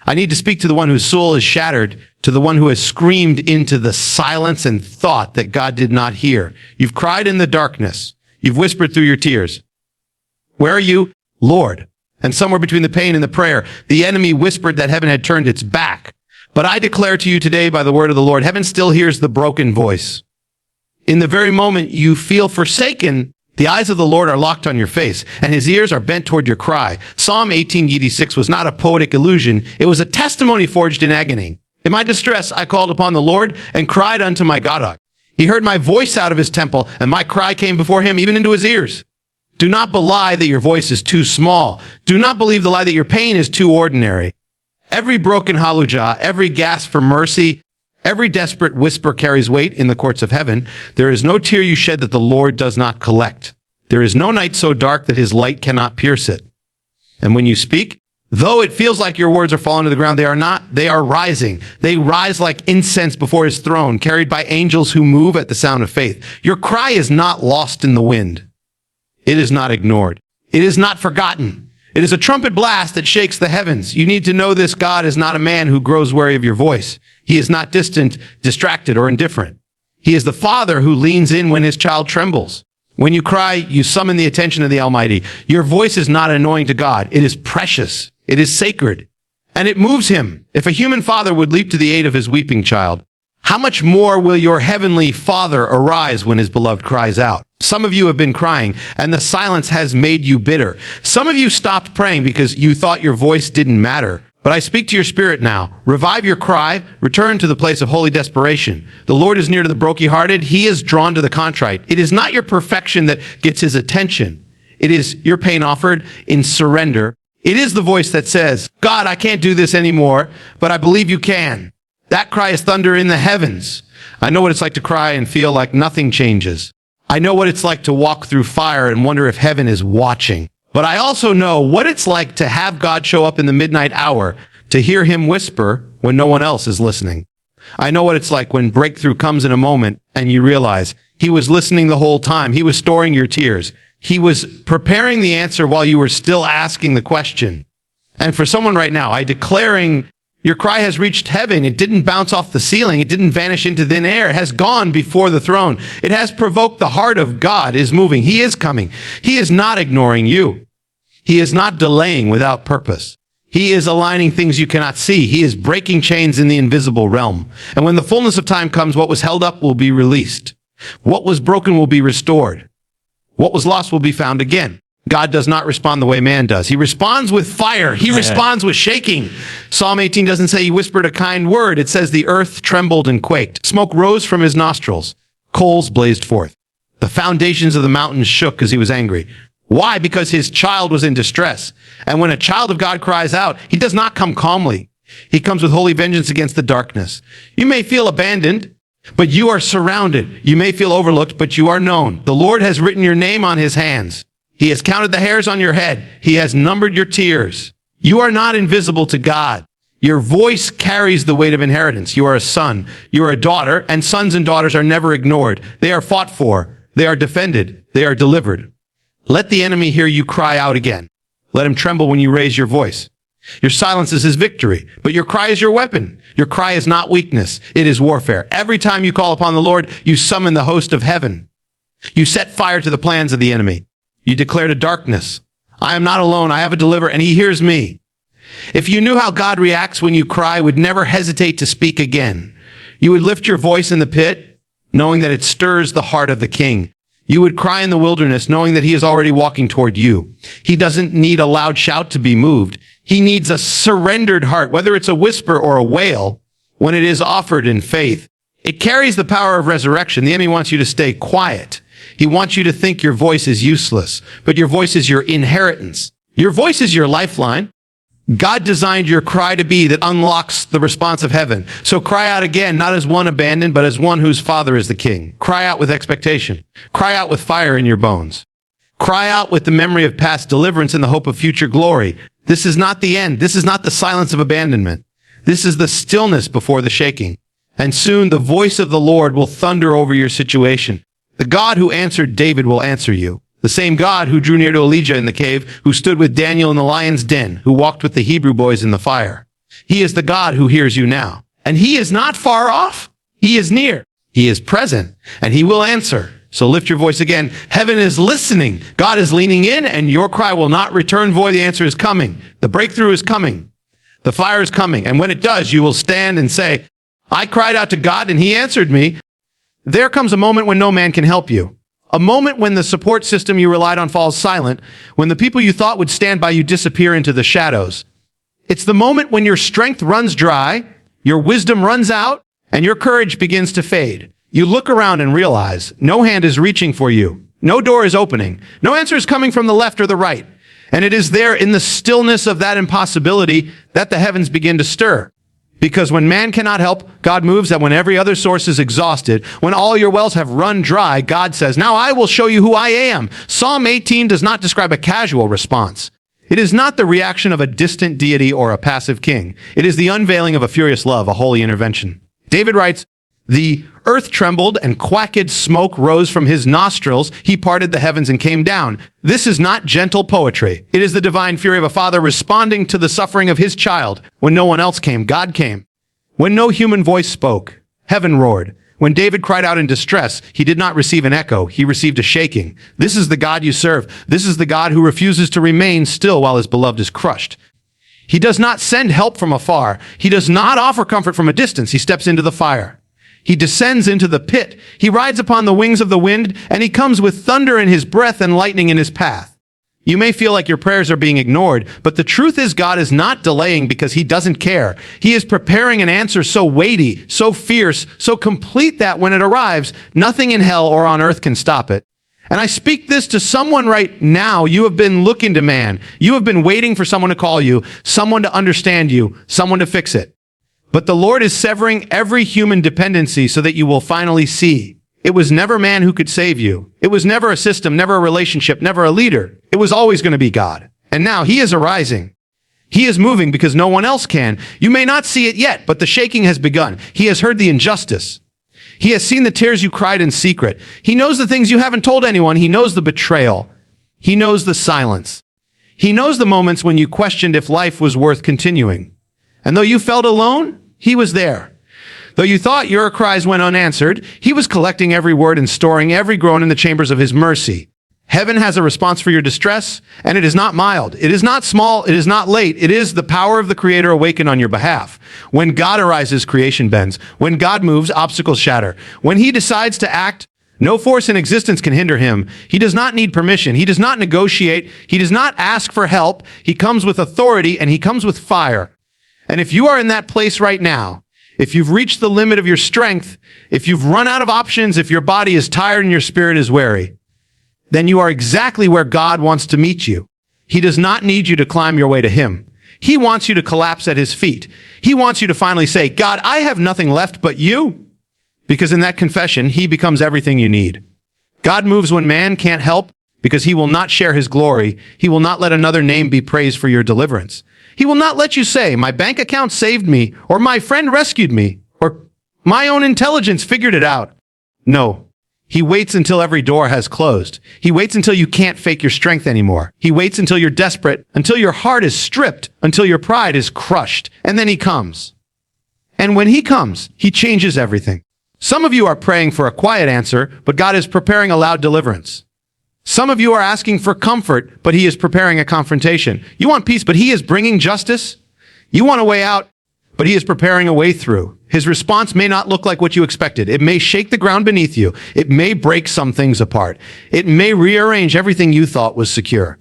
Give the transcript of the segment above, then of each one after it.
I need to speak to the one whose soul is shattered, to the one who has screamed into the silence and thought that God did not hear. You've cried in the darkness. You've whispered through your tears. Where are you? Lord. And somewhere between the pain and the prayer, the enemy whispered that heaven had turned its back. But I declare to you today by the word of the Lord, heaven still hears the broken voice. In the very moment you feel forsaken, the eyes of the Lord are locked on your face, and his ears are bent toward your cry. Psalm 18:86 was not a poetic illusion. It was a testimony forged in agony. In my distress, I called upon the Lord and cried unto my God. He heard my voice out of his temple, and my cry came before him, even into his ears. Do not belie that your voice is too small. Do not believe the lie that your pain is too ordinary. Every broken hallelujah, every gasp for mercy, every desperate whisper carries weight in the courts of heaven. There is no tear you shed that the Lord does not collect. There is no night so dark that his light cannot pierce it. And when you speak, though it feels like your words are falling to the ground, they are not. They are rising. They rise like incense before his throne, carried by angels who move at the sound of faith. Your cry is not lost in the wind. It is not ignored. It is not forgotten. It is a trumpet blast that shakes the heavens. You need to know this God is not a man who grows weary of your voice. He is not distant, distracted, or indifferent. He is the Father who leans in when his child trembles. When you cry, you summon the attention of the Almighty. Your voice is not annoying to God. It is precious. It is sacred. And it moves him. If a human father would leap to the aid of his weeping child, how much more will your heavenly Father arise when his beloved cries out? Some of you have been crying, and the silence has made you bitter. Some of you stopped praying because you thought your voice didn't matter. But I speak to your spirit now. Revive your cry. Return to the place of holy desperation. The Lord is near to the brokenhearted. He is drawn to the contrite. It is not your perfection that gets his attention. It is your pain offered in surrender. It is the voice that says, God, I can't do this anymore, but I believe you can. That cry is thunder in the heavens. I know what it's like to cry and feel like nothing changes. I know what it's like to walk through fire and wonder if heaven is watching. But I also know what it's like to have God show up in the midnight hour, to hear him whisper when no one else is listening. I know what it's like when breakthrough comes in a moment and you realize he was listening the whole time. He was storing your tears. He was preparing the answer while you were still asking the question. And for someone right now, declaring your cry has reached heaven. It didn't bounce off the ceiling. It didn't vanish into thin air. It has gone before the throne. It has provoked the heart of God is moving. He is coming. He is not ignoring you. He is not delaying without purpose. He is aligning things you cannot see. He is breaking chains in the invisible realm. And when the fullness of time comes, what was held up will be released. What was broken will be restored. What was lost will be found again. God does not respond the way man does. He responds with fire. He responds with shaking. Psalm 18 doesn't say he whispered a kind word. It says the earth trembled and quaked. Smoke rose from his nostrils. Coals blazed forth. The foundations of the mountains shook as he was angry. Why? Because his child was in distress. And when a child of God cries out, he does not come calmly. He comes with holy vengeance against the darkness. You may feel abandoned, but you are surrounded. You may feel overlooked, but you are known. The Lord has written your name on his hands. He has counted the hairs on your head. He has numbered your tears. You are not invisible to God. Your voice carries the weight of inheritance. You are a son. You are a daughter, and sons and daughters are never ignored. They are fought for. They are defended. They are delivered. Let the enemy hear you cry out again. Let him tremble when you raise your voice. Your silence is his victory, but your cry is your weapon. Your cry is not weakness. It is warfare. Every time you call upon the Lord, you summon the host of heaven. You set fire to the plans of the enemy. You declare to darkness, I am not alone. I have a deliverer, and he hears me. If you knew how God reacts when you cry, would never hesitate to speak again. You would lift your voice in the pit, knowing that it stirs the heart of the king. You would cry in the wilderness, knowing that he is already walking toward you. He doesn't need a loud shout to be moved. He needs a surrendered heart, whether it's a whisper or a wail, when it is offered in faith. It carries the power of resurrection. The enemy wants you to stay quiet. He wants you to think your voice is useless, but your voice is your inheritance. Your voice is your lifeline. God designed your cry to be that unlocks the response of heaven. So cry out again, not as one abandoned, but as one whose father is the king. Cry out with expectation. Cry out with fire in your bones. Cry out with the memory of past deliverance and the hope of future glory. This is not the end. This is not the silence of abandonment. This is the stillness before the shaking. And soon the voice of the Lord will thunder over your situation. The God who answered David will answer you. The same God who drew near to Elijah in the cave, who stood with Daniel in the lion's den, who walked with the Hebrew boys in the fire. He is the God who hears you now. And he is not far off. He is near. He is present, and he will answer. So lift your voice again. Heaven is listening. God is leaning in, and your cry will not return void. The answer is coming. The breakthrough is coming. The fire is coming. And when it does, you will stand and say, I cried out to God, and he answered me. There comes a moment when no man can help you. A moment when the support system you relied on falls silent, when the people you thought would stand by you disappear into the shadows. It's the moment when your strength runs dry, your wisdom runs out, and your courage begins to fade. You look around and realize no hand is reaching for you. No door is opening. No answer is coming from the left or the right. And it is there in the stillness of that impossibility that the heavens begin to stir. Because when man cannot help, God moves, and when every other source is exhausted, when all your wells have run dry, God says, now I will show you who I am. Psalm 18 does not describe a casual response. It is not the reaction of a distant deity or a passive king. It is the unveiling of a furious love, a holy intervention. David writes, the earth trembled and quacked smoke rose from his nostrils. He parted the heavens and came down. This is not gentle poetry. It is the divine fury of a father responding to the suffering of his child. When no one else came, God came. When no human voice spoke, heaven roared. When David cried out in distress, he did not receive an echo. He received a shaking. This is the God you serve. This is the God who refuses to remain still while his beloved is crushed. He does not send help from afar. He does not offer comfort from a distance. He steps into the fire. He descends into the pit. He rides upon the wings of the wind, and he comes with thunder in his breath and lightning in his path. You may feel like your prayers are being ignored, but the truth is God is not delaying because he doesn't care. He is preparing an answer so weighty, so fierce, so complete that when it arrives, nothing in hell or on earth can stop it. And I speak this to someone right now. You have been looking to man. You have been waiting for someone to call you, someone to understand you, someone to fix it. But the Lord is severing every human dependency so that you will finally see. It was never man who could save you. It was never a system, never a relationship, never a leader. It was always going to be God. And now he is arising. He is moving because no one else can. You may not see it yet, but the shaking has begun. He has heard the injustice. He has seen the tears you cried in secret. He knows the things you haven't told anyone. He knows the betrayal. He knows the silence. He knows the moments when you questioned if life was worth continuing. And though you felt alone, he was there. Though you thought your cries went unanswered, he was collecting every word and storing every groan in the chambers of his mercy. Heaven has a response for your distress, and it is not mild. It is not small. It is not late. It is the power of the Creator awakened on your behalf. When God arises, creation bends. When God moves, obstacles shatter. When he decides to act, no force in existence can hinder him. He does not need permission. He does not negotiate. He does not ask for help. He comes with authority, and he comes with fire. And if you are in that place right now, if you've reached the limit of your strength, if you've run out of options, if your body is tired and your spirit is weary, then you are exactly where God wants to meet you. He does not need you to climb your way to him. He wants you to collapse at his feet. He wants you to finally say, God, I have nothing left but you. Because in that confession, he becomes everything you need. God moves when man can't help because he will not share his glory. He will not let another name be praised for your deliverance. He will not let you say, my bank account saved me, or my friend rescued me, or my own intelligence figured it out. No. He waits until every door has closed. He waits until you can't fake your strength anymore. He waits until you're desperate, until your heart is stripped, until your pride is crushed. And then he comes. And when he comes, he changes everything. Some of you are praying for a quiet answer, but God is preparing a loud deliverance. Some of you are asking for comfort, but he is preparing a confrontation. You want peace, but he is bringing justice. You want a way out, but he is preparing a way through. His response may not look like what you expected. It may shake the ground beneath you. It may break some things apart. It may rearrange everything you thought was secure.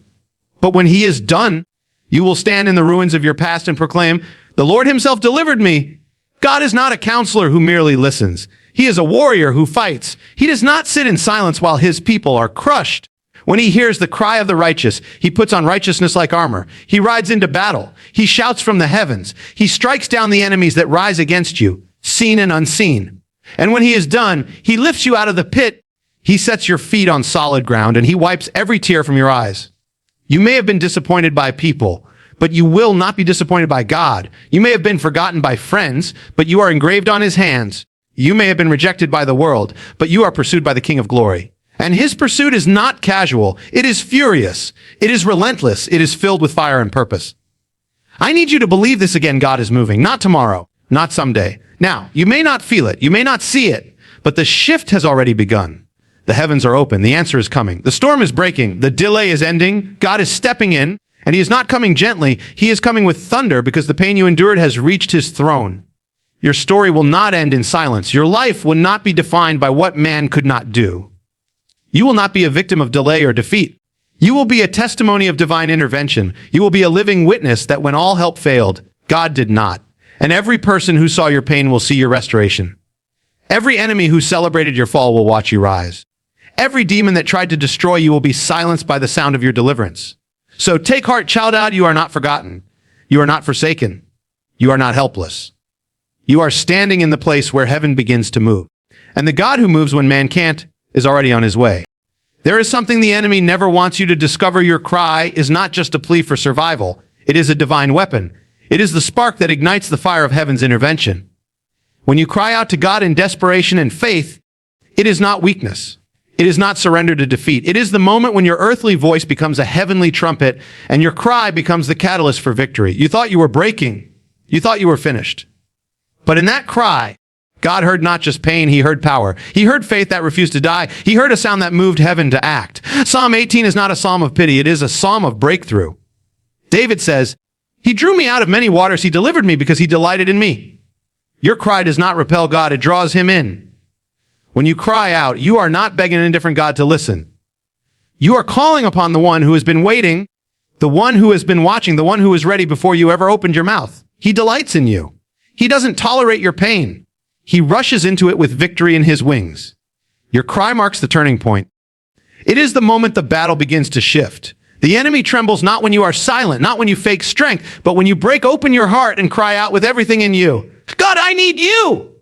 But when he is done, you will stand in the ruins of your past and proclaim, the Lord himself delivered me. God is not a counselor who merely listens. He is a warrior who fights. He does not sit in silence while his people are crushed. When he hears the cry of the righteous, he puts on righteousness like armor. He rides into battle. He shouts from the heavens. He strikes down the enemies that rise against you, seen and unseen. And when he is done, he lifts you out of the pit. He sets your feet on solid ground, and he wipes every tear from your eyes. You may have been disappointed by people, but you will not be disappointed by God. You may have been forgotten by friends, but you are engraved on his hands. You may have been rejected by the world, but you are pursued by the King of Glory. And his pursuit is not casual. It is furious. It is relentless. It is filled with fire and purpose. I need you to believe this again. God is moving, not tomorrow, not someday. Now, you may not feel it, you may not see it, but the shift has already begun. The heavens are open. The answer is coming. The storm is breaking. The delay is ending. God is stepping in, and he is not coming gently. He is coming with thunder because the pain you endured has reached his throne. Your story will not end in silence. Your life will not be defined by what man could not do. You will not be a victim of delay or defeat. You will be a testimony of divine intervention. You will be a living witness that when all help failed, God did not. And every person who saw your pain will see your restoration. Every enemy who celebrated your fall will watch you rise. Every demon that tried to destroy you will be silenced by the sound of your deliverance. So take heart, child God, you are not forgotten. You are not forsaken. You are not helpless. You are standing in the place where heaven begins to move. And the God who moves when man can't is already on his way. There is something the enemy never wants you to discover. Your cry is not just a plea for survival. It is a divine weapon. It is the spark that ignites the fire of heaven's intervention. When you cry out to God in desperation and faith, it is not weakness. It is not surrender to defeat. It is the moment when your earthly voice becomes a heavenly trumpet and your cry becomes the catalyst for victory. You thought you were breaking. You thought you were finished. But in that cry, God heard not just pain, he heard power. He heard faith that refused to die. He heard a sound that moved heaven to act. Psalm 18 is not a psalm of pity. It is a psalm of breakthrough. David says, he drew me out of many waters. He delivered me because he delighted in me. Your cry does not repel God. It draws him in. When you cry out, you are not begging an indifferent God to listen. You are calling upon the one who has been waiting, the one who has been watching, the one who is ready before you ever opened your mouth. He delights in you. He doesn't tolerate your pain. He rushes into it with victory in his wings. Your cry marks the turning point. It is the moment the battle begins to shift. The enemy trembles not when you are silent, not when you fake strength, but when you break open your heart and cry out with everything in you. God, I need you!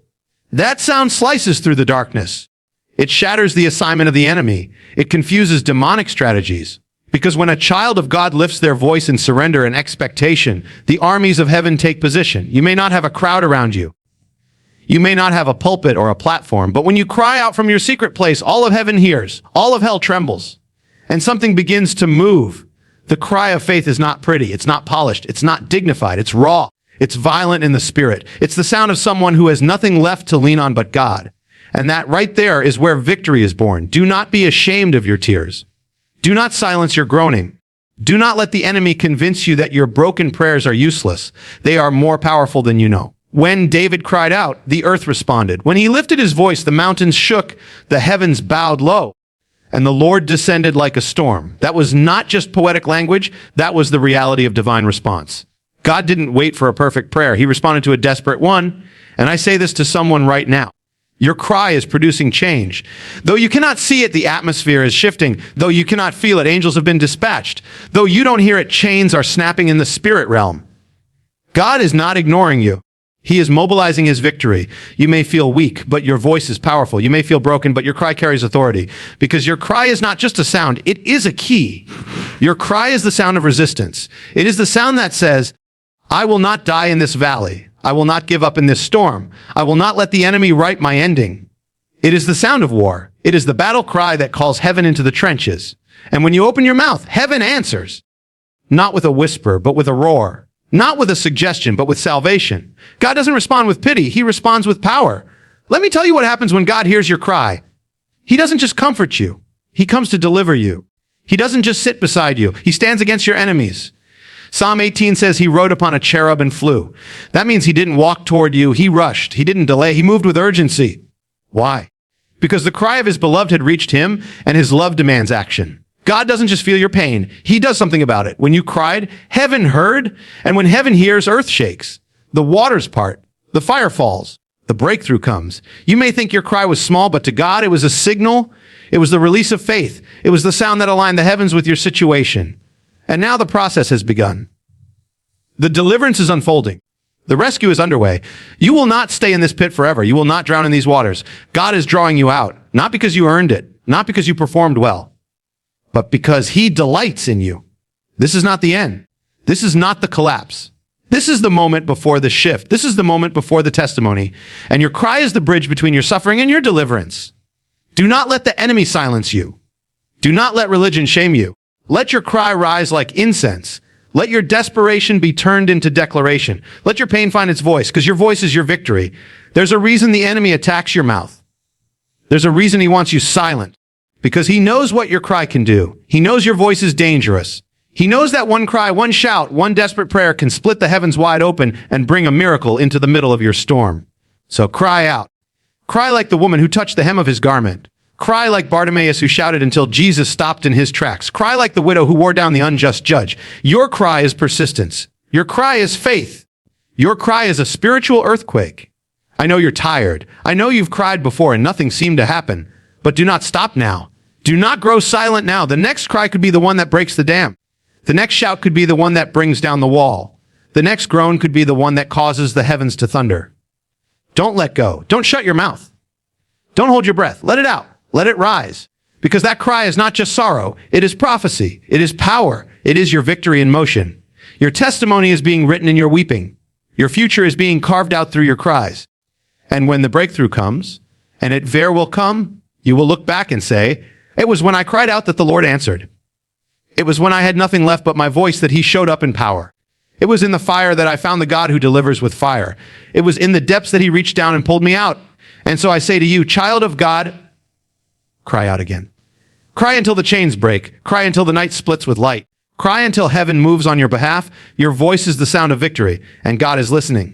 That sound slices through the darkness. It shatters the assignment of the enemy. It confuses demonic strategies. Because when a child of God lifts their voice in surrender and expectation, the armies of heaven take position. You may not have a crowd around you. You may not have a pulpit or a platform, but when you cry out from your secret place, all of heaven hears, all of hell trembles, and something begins to move. The cry of faith is not pretty. It's not polished. It's not dignified. It's raw. It's violent in the spirit. It's the sound of someone who has nothing left to lean on but God. And that right there is where victory is born. Do not be ashamed of your tears. Do not silence your groaning. Do not let the enemy convince you that your broken prayers are useless. They are more powerful than you know. When David cried out, the earth responded. When he lifted his voice, the mountains shook, the heavens bowed low, and the Lord descended like a storm. That was not just poetic language. That was the reality of divine response. God didn't wait for a perfect prayer. He responded to a desperate one. And I say this to someone right now. Your cry is producing change. Though you cannot see it, the atmosphere is shifting. Though you cannot feel it, angels have been dispatched. Though you don't hear it, chains are snapping in the spirit realm. God is not ignoring you. He is mobilizing his victory. You may feel weak, but your voice is powerful. You may feel broken, but your cry carries authority. Because your cry is not just a sound, it is a key. Your cry is the sound of resistance. It is the sound that says, I will not die in this valley. I will not give up in this storm. I will not let the enemy write my ending. It is the sound of war. It is the battle cry that calls heaven into the trenches. And when you open your mouth, heaven answers. Not with a whisper, but with a roar. Not with a suggestion, but with salvation. God doesn't respond with pity. He responds with power. Let me tell you what happens when God hears your cry. He doesn't just comfort you. He comes to deliver you. He doesn't just sit beside you. He stands against your enemies. Psalm 18 says he rode upon a cherub and flew. That means he didn't walk toward you. He rushed. He didn't delay. He moved with urgency. Why? Because the cry of his beloved had reached him, and his love demands action. God doesn't just feel your pain. He does something about it. When you cried, heaven heard, and when heaven hears, earth shakes. The waters part. The fire falls. The breakthrough comes. You may think your cry was small, but to God, it was a signal. It was the release of faith. It was the sound that aligned the heavens with your situation. And now the process has begun. The deliverance is unfolding. The rescue is underway. You will not stay in this pit forever. You will not drown in these waters. God is drawing you out, not because you earned it, not because you performed well, but because he delights in you. This is not the end. This is not the collapse. This is the moment before the shift. This is the moment before the testimony. And your cry is the bridge between your suffering and your deliverance. Do not let the enemy silence you. Do not let religion shame you. Let your cry rise like incense. Let your desperation be turned into declaration. Let your pain find its voice, because your voice is your victory. There's a reason the enemy attacks your mouth. There's a reason he wants you silent, because he knows what your cry can do. He knows your voice is dangerous. He knows that one cry, one shout, one desperate prayer can split the heavens wide open and bring a miracle into the middle of your storm. So cry out. Cry like the woman who touched the hem of his garment. Cry like Bartimaeus who shouted until Jesus stopped in his tracks. Cry like the widow who wore down the unjust judge. Your cry is persistence. Your cry is faith. Your cry is a spiritual earthquake. I know you're tired. I know you've cried before and nothing seemed to happen. But do not stop now. Do not grow silent now. The next cry could be the one that breaks the dam. The next shout could be the one that brings down the wall. The next groan could be the one that causes the heavens to thunder. Don't let go. Don't shut your mouth. Don't hold your breath. Let it out. Let it rise. Because that cry is not just sorrow. It is prophecy. It is power. It is your victory in motion. Your testimony is being written in your weeping. Your future is being carved out through your cries. And when the breakthrough comes, and it will come, you will look back and say, it was when I cried out that the Lord answered. It was when I had nothing left but my voice that he showed up in power. It was in the fire that I found the God who delivers with fire. It was in the depths that he reached down and pulled me out. And so I say to you, child of God, cry out again. Cry until the chains break. Cry until the night splits with light. Cry until heaven moves on your behalf. Your voice is the sound of victory, and God is listening.